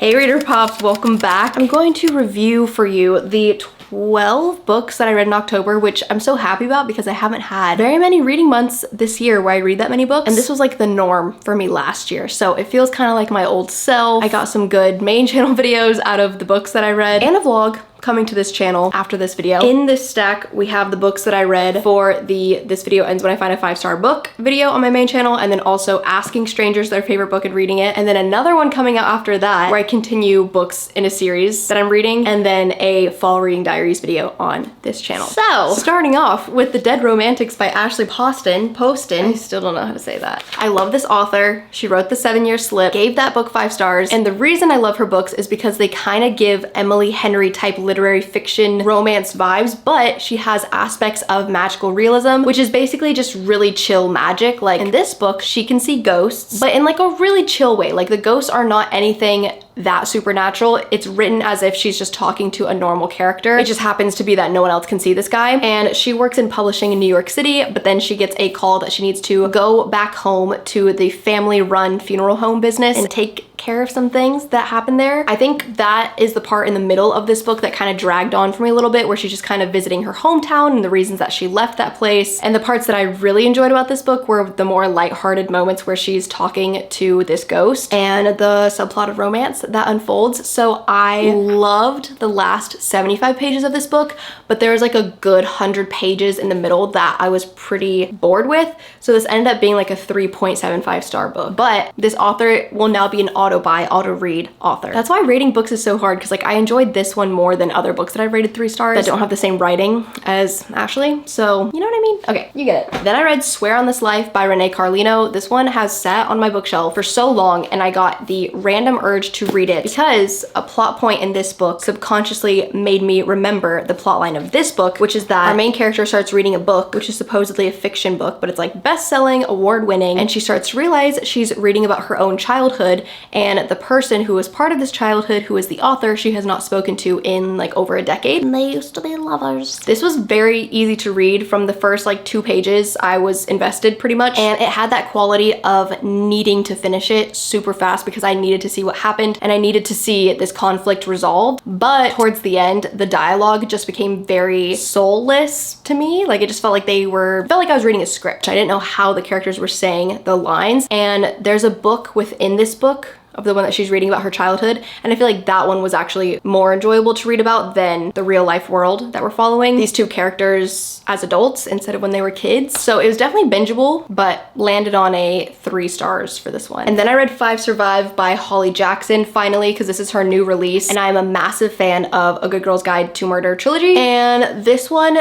Hey Reader Pops, welcome back. I'm going to review for you the 12 books that I read in October, which I'm so happy about because I haven't had very many reading months this year where I read that many books, and this was like the norm for me last year, so it feels kind of like my old self. I got some good main channel videos out of the books that I read and a vlog coming to this channel after this video. In this stack, we have the books that I read for the This Video Ends When I Find a 5-Star Book video on my main channel, and then also asking strangers their favorite book and reading it, and then another one coming out after that where I continue books in a series that I'm reading, and then a fall reading diaries video on this channel. So, starting off with The Dead Romantics by Ashley Poston. I still don't know how to say that. I love this author. She wrote The 7-Year Slip, gave that book 5 stars, and the reason I love her books is because they kind of give Emily Henry type literary fiction romance vibes, but she has aspects of magical realism, which is basically just really chill magic. Like in this book, she can see ghosts, but in like a really chill way. Like the ghosts are not anything that supernatural. It's written as if she's just talking to a normal character. It just happens to be that no one else can see this guy. And she works in publishing in New York City, but then she gets a call that she needs to go back home to the family-run funeral home business and take care of some things that happen there. I think that is the part in the middle of this book that kind of dragged on for me a little bit, where she's just kind of visiting her hometown and the reasons that she left that place. And the parts that I really enjoyed about this book were the more lighthearted moments where she's talking to this ghost and the subplot of romance that unfolds. So I loved the last 75 pages of this book, but there was like a good 100 pages in the middle that I was pretty bored with. So this ended up being like a 3.75 star book. But this author will now be an auto-buy, auto-read author. That's why rating books is so hard, because like I enjoyed this one more than other books that I've rated 3 stars that don't have the same writing as Ashley. So you know what I mean? Okay, you get it. Then I read Swear on This Life by Renee Carlino. This one has sat on my bookshelf for so long, and I got the random urge to read it because a plot point in this book subconsciously made me remember the plot line of this book, which is that our main character starts reading a book, which is supposedly a fiction book, but it's like best-selling, award-winning, and she starts to realize she's reading about her own childhood, and the person who was part of this childhood, who is the author, she has not spoken to in like over a decade. And they used to be lovers. This was very easy to read. From the first like 2 pages, I was invested pretty much, and it had that quality of needing to finish it super fast because I needed to see what happened and I needed to see this conflict resolved. But towards the end, the dialogue just became very soulless to me. Like it just felt like I was reading a script. I didn't know how the characters were saying the lines, and there's a book within this book of the one that she's reading about her childhood, and I feel like that one was actually more enjoyable to read about than the real life world that we're following these 2 characters as adults instead of when they were kids. So it was definitely bingeable, but landed on a 3 stars for this one. And then I read 5 Survive by Holly Jackson finally, because this is her new release, and I'm a massive fan of A Good Girl's Guide to Murder trilogy, and this one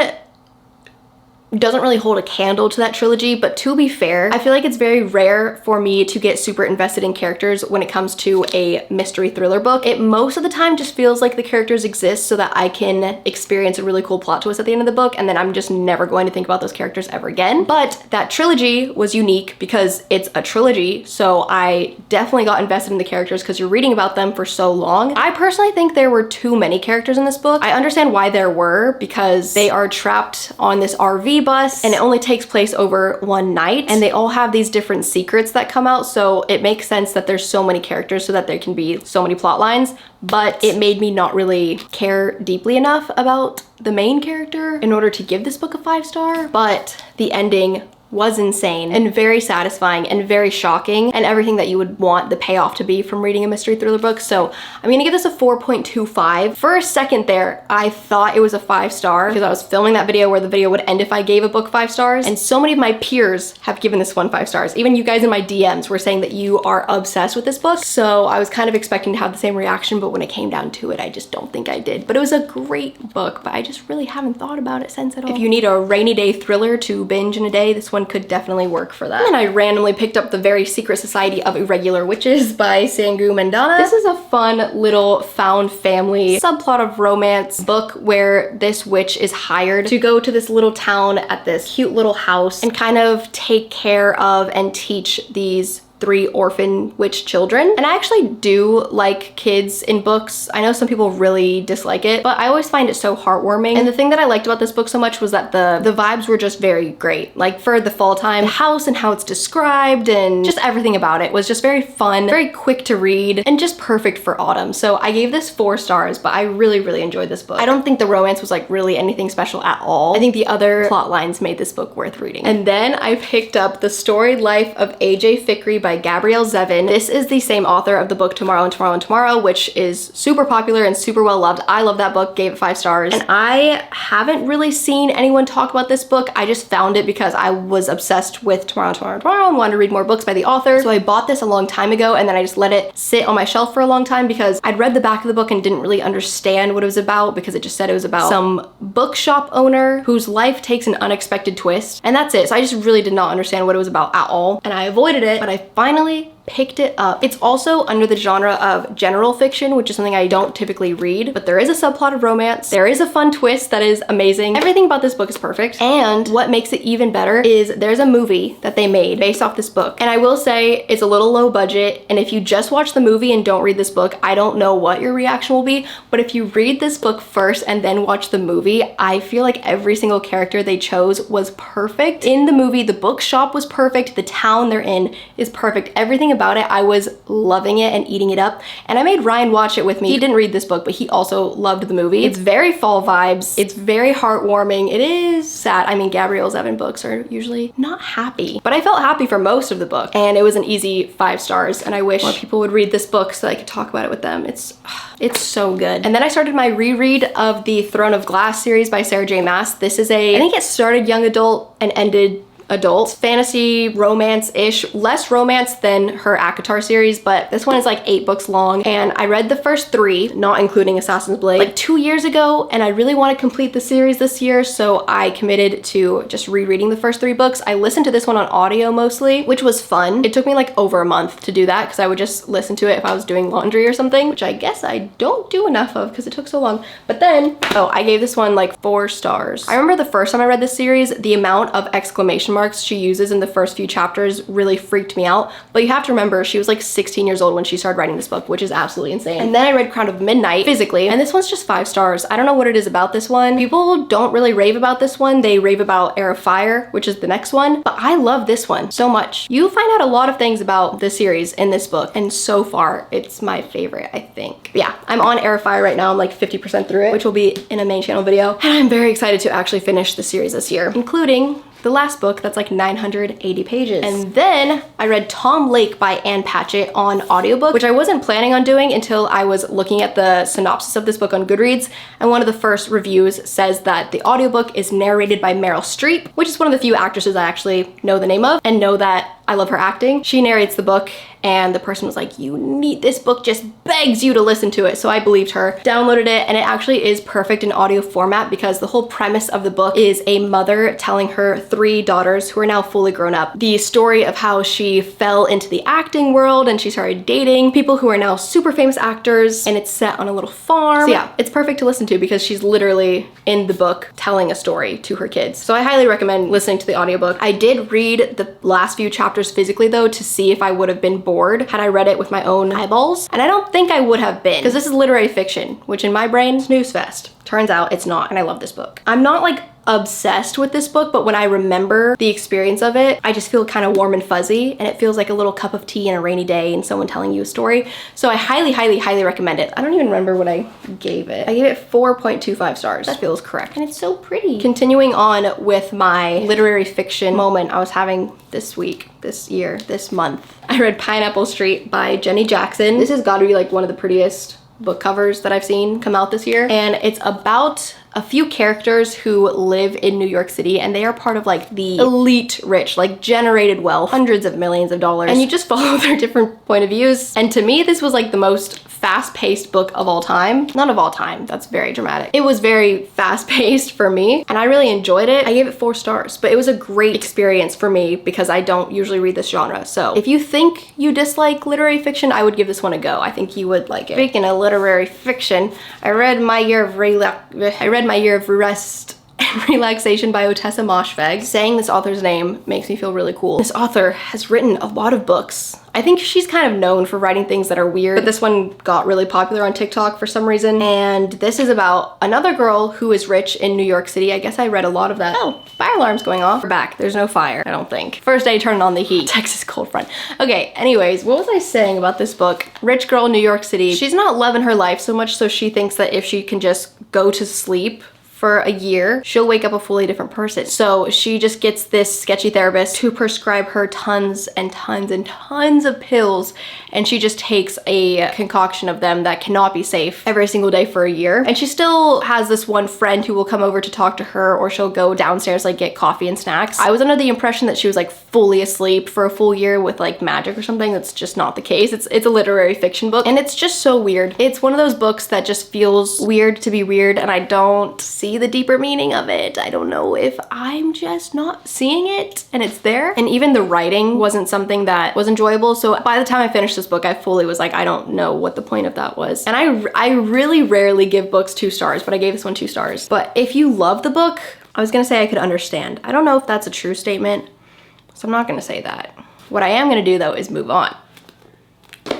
doesn't really hold a candle to that trilogy. But to be fair, I feel like it's very rare for me to get super invested in characters when it comes to a mystery thriller book. It most of the time just feels like the characters exist so that I can experience a really cool plot twist at the end of the book, and then I'm just never going to think about those characters ever again. But that trilogy was unique because it's a trilogy, so I definitely got invested in the characters because you're reading about them for so long. I personally think there were too many characters in this book. I understand why there were, because they are trapped on this RV bus and it only takes place over one night, and they all have these different secrets that come out, so it makes sense that there's so many characters so that there can be so many plot lines. But it made me not really care deeply enough about the main character in order to give this book a 5 star. But the ending was insane and very satisfying and very shocking, and everything that you would want the payoff to be from reading a mystery thriller book. So I'm gonna give this a 4.25. For a second there, I thought it was a 5 star because I was filming that video where the video would end if I gave a book 5 stars, and so many of my peers have given this one 5 stars. Even you guys in my DMs were saying that you are obsessed with this book, so I was kind of expecting to have the same reaction, but when it came down to it, I just don't think I did. But it was a great book, but I just really haven't thought about it since at all. If you need a rainy day thriller to binge in a day, this one could definitely work for that. And then I randomly picked up The Very Secret Society of Irregular Witches by Sangu Mandana. This is a fun little found family subplot of romance book where this witch is hired to go to this little town at this cute little house and kind of take care of and teach these 3 orphan witch children. And I actually do like kids in books. I know some people really dislike it, but I always find it so heartwarming. And the thing that I liked about this book so much was that the vibes were just very great. Like for the fall time, the house and how it's described and just everything about it was just very fun, very quick to read, and just perfect for autumn. So I gave this 4 stars, but I really, really enjoyed this book. I don't think the romance was like really anything special at all. I think the other plot lines made this book worth reading. And then I picked up The Storied Life of A.J. Fikry by Gabrielle Zevin. This is the same author of the book Tomorrow and Tomorrow and Tomorrow, which is super popular and super well loved. I love that book, gave it 5 stars. And I haven't really seen anyone talk about this book. I just found it because I was obsessed with Tomorrow and Tomorrow and Tomorrow and wanted to read more books by the author. So I bought this a long time ago, and then I just let it sit on my shelf for a long time because I'd read the back of the book and didn't really understand what it was about, because it just said it was about some bookshop owner whose life takes an unexpected twist. And that's it. So I just really did not understand what it was about at all. And I avoided it, but I finally picked it up. It's also under the genre of general fiction, which is something I don't typically read, but there is a subplot of romance. There is a fun twist that is amazing. Everything about this book is perfect. And what makes it even better is there's a movie that they made based off this book. And I will say it's a little low budget. And if you just watch the movie and don't read this book, I don't know what your reaction will be. But if you read this book first and then watch the movie, I feel like every single character they chose was perfect. In the movie, the bookshop was perfect. The town they're in is perfect. Everything about it, I was loving it and eating it up. And I made Ryan watch it with me. He didn't read this book, but he also loved the movie. It's very fall vibes. It's very heartwarming. It is sad. I mean, Gabrielle Zevin books are usually not happy, but I felt happy for most of the book, and it was an easy 5 stars. And I wish more people would read this book so I could talk about it with them. It's so good. And then I started my reread of the Throne of Glass series by Sarah J. Maas. This is I think it started young adult and ended adult. Fantasy, romance-ish, less romance than her ACOTAR series, but this one is like 8 books long, and I read the first 3, not including Assassin's Blade, like 2 years ago, and I really want to complete the series this year, so I committed to just rereading the first 3 books. I listened to this one on audio mostly, which was fun. It took me like over a month to do that because I would just listen to it if I was doing laundry or something, which I guess I don't do enough of because it took so long. But then, I gave this one like 4 stars. I remember the first time I read this series, the amount of exclamation marks she uses in the first few chapters really freaked me out. But you have to remember, she was like 16 years old when she started writing this book, which is absolutely insane. And then I read Crown of Midnight physically, and this one's just 5 stars. I don't know what it is about this one. People don't really rave about this one. They rave about Heir of Fire, which is the next one, but I love this one so much. You find out a lot of things about the series in this book, and so far it's my favorite, I think. But yeah, I'm on Heir of Fire right now. I'm like 50% through it, which will be in a main channel video, and I'm very excited to actually finish the series this year, including the last book that's like 980 pages. And then I read Tom Lake by Ann Patchett on audiobook, which I wasn't planning on doing until I was looking at the synopsis of this book on Goodreads. And one of the first reviews says that the audiobook is narrated by Meryl Streep, which is one of the few actresses I actually know the name of and know that I love her acting. She narrates the book, and the person was like, this book just begs you to listen to it. So I believed her, downloaded it, and it actually is perfect in audio format because the whole premise of the book is a mother telling her 3 daughters who are now fully grown up the story of how she fell into the acting world and she started dating people who are now super famous actors, and it's set on a little farm. So yeah, it's perfect to listen to because she's literally in the book telling a story to her kids. So I highly recommend listening to the audiobook. I did read the last few chapters physically though to see if I would have been bored had I read it with my own eyeballs, and I don't think I would have been because this is literary fiction, which in my brain is snooze fest. Turns out it's not, and I love this book. I'm not like obsessed with this book, but when I remember the experience of it, I just feel kind of warm and fuzzy, and it feels like a little cup of tea on a rainy day and someone telling you a story. So I highly, highly, highly recommend it. I don't even remember what I gave it. I gave it 4.25 stars. That feels correct. And it's so pretty. Continuing on with my literary fiction moment I was having this week, this year, this month. I read Pineapple Street by Jenny Jackson. This has got to be like one of the prettiest book covers that I've seen come out this year, and it's about a few characters who live in New York City, and they are part of like the elite rich, like generated wealth, hundreds of millions of dollars, and you just follow their different point of views. And to me, this was like the most fast-paced book of all time. Not of all time, that's very dramatic. It was very fast-paced for me, and I really enjoyed it. I gave it 4 stars, but it was a great experience for me because I don't usually read this genre. So if you think you dislike literary fiction, I would give this one a go. I think you would like it. Speaking of literary fiction, I read My Year of Rest and Relaxation by Otessa Moshfegh. Saying this author's name makes me feel really cool. This author has written a lot of books. I think she's kind of known for writing things that are weird, but this one got really popular on TikTok for some reason. And this is about another girl who is rich in New York City. I guess I read a lot of that. Oh, fire alarm's going off. We're back. There's no fire, I don't think. First day turning on the heat. Texas cold front. Okay, anyways, what was I saying about this book? Rich girl in New York City. She's not loving her life so much, so she thinks that if she can just go to sleep for a year, she'll wake up a fully different person. So she just gets this sketchy therapist to prescribe her tons and tons and tons of pills, and she just takes a concoction of them that cannot be safe every single day for a year. And she still has this one friend who will come over to talk to her, or she'll go downstairs like get coffee and snacks. I was under the impression that she was like fully asleep for a full year with like magic or something. That's just not the case. It's a literary fiction book, and it's just so weird. It's one of those books that just feels weird to be weird, and I don't see the deeper meaning of it. I don't know if I'm just not seeing it, and it's there. And even the writing wasn't something that was enjoyable. So by the time I finished this book, I fully was like, I don't know what the point of that was. And I really rarely give books 2 stars, but I gave this one 2 stars. But if you love the book, I was gonna say I could understand. I don't know if that's a true statement, so I'm not gonna say that. What I am gonna do though is move on.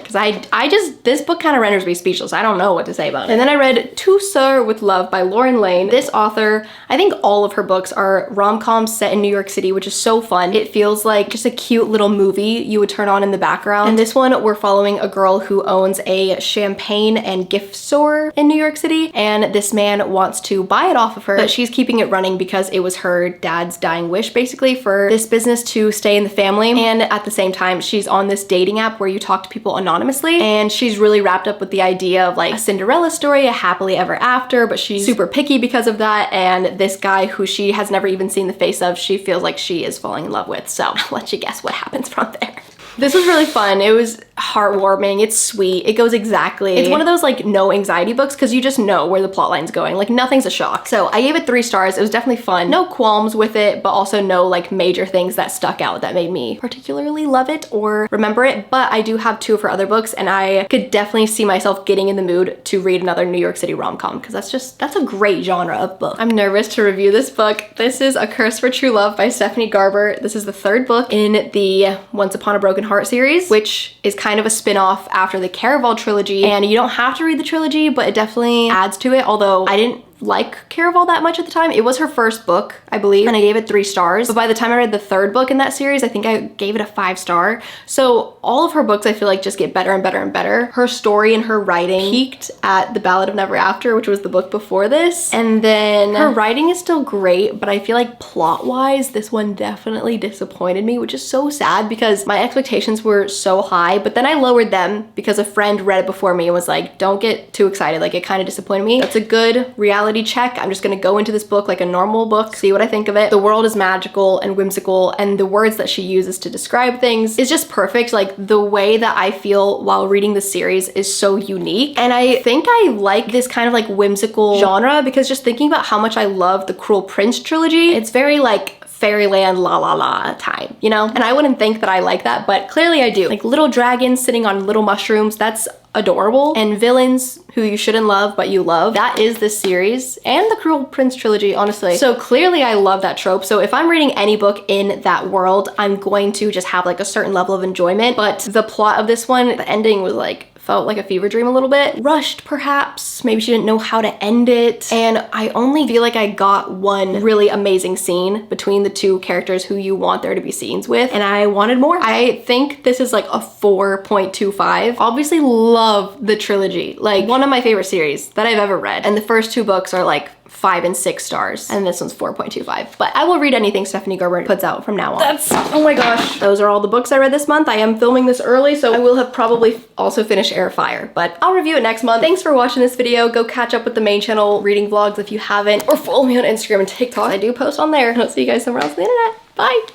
Because this book kind of renders me speechless. I don't know what to say about it. And then I read To Sir with Love by Lauren Lane. This author, I think all of her books are rom-coms set in New York City, which is so fun. It feels like just a cute little movie you would turn on in the background. And this one, we're following a girl who owns a champagne and gift store in New York City, and this man wants to buy it off of her, but she's keeping it running because it was her dad's dying wish, basically, for this business to stay in the family. And at the same time, she's on this dating app where you talk to people anonymously, and she's really wrapped up with the idea of like a Cinderella story, a happily ever after, but she's super picky because of that. And this guy who she has never even seen the face of, she feels like she is falling in love with. So I'll let you guess what happens from there. This was really fun. It was heartwarming. It's sweet. It goes exactly. It's one of those like no anxiety books because you just know where the plot line's going. Like nothing's a shock. So I gave it 3 stars. It was definitely fun. No qualms with it, but also no like major things that stuck out that made me particularly love it or remember it. But I do have 2 of her other books, and I could definitely see myself getting in the mood to read another New York City rom-com because that's a great genre of book. I'm nervous to review this book. This is A Curse for True Love by Stephanie Garber. This is the 3rd book in the Once Upon a Broken Heart series, which is kind of a spin-off after the Caraval trilogy. And you don't have to read the trilogy, but it definitely adds to it, although I didn't like Caraval that much at the time. It was her first book, I believe, and I gave it 3 stars. But by the time I read the 3rd book in that series, I think I gave it a 5 star. So all of her books, I feel like, just get better and better and better. Her story and her writing peaked at The Ballad of Never After, which was the book before this. And then her writing is still great, but I feel like plot-wise, this one definitely disappointed me, which is so sad because my expectations were so high, but then I lowered them because a friend read it before me and was like, don't get too excited. Like, it kind of disappointed me. That's a good reality check. I'm just gonna go into this book like a normal book, see what I think of it. The world is magical and whimsical, and the words that she uses to describe things is just perfect. Like the way that I feel while reading the series is so unique, and I think I like this kind of like whimsical genre because just thinking about how much I love the Cruel Prince trilogy, it's very like fairyland la la la time, you know? And I wouldn't think that I like that, but clearly I do. Like little dragons sitting on little mushrooms, that's adorable. And villains who you shouldn't love but you love. That is this series and the Cruel Prince trilogy, honestly. So clearly I love that trope. So if I'm reading any book in that world, I'm going to just have like a certain level of enjoyment. But the plot of this one, the ending was like, felt like a fever dream a little bit. Rushed, perhaps. Maybe she didn't know how to end it. And I only feel like I got one really amazing scene between the 2 characters who you want there to be scenes with, and I wanted more. I think this is like a 4.25. Obviously love the trilogy. Like one of my favorite series that I've ever read. And the first 2 books are like 5 and 6 stars, and this one's 4.25. But I will read anything Stephanie Garber puts out from now on. Oh my gosh. Those are all the books I read this month. I am filming this early, so I will have probably also finished Air Fire, but I'll review it next month. Thanks for watching this video. Go catch up with the main channel reading vlogs if you haven't, or follow me on Instagram and TikTok. I do post on there. I'll see you guys somewhere else on the internet. Bye.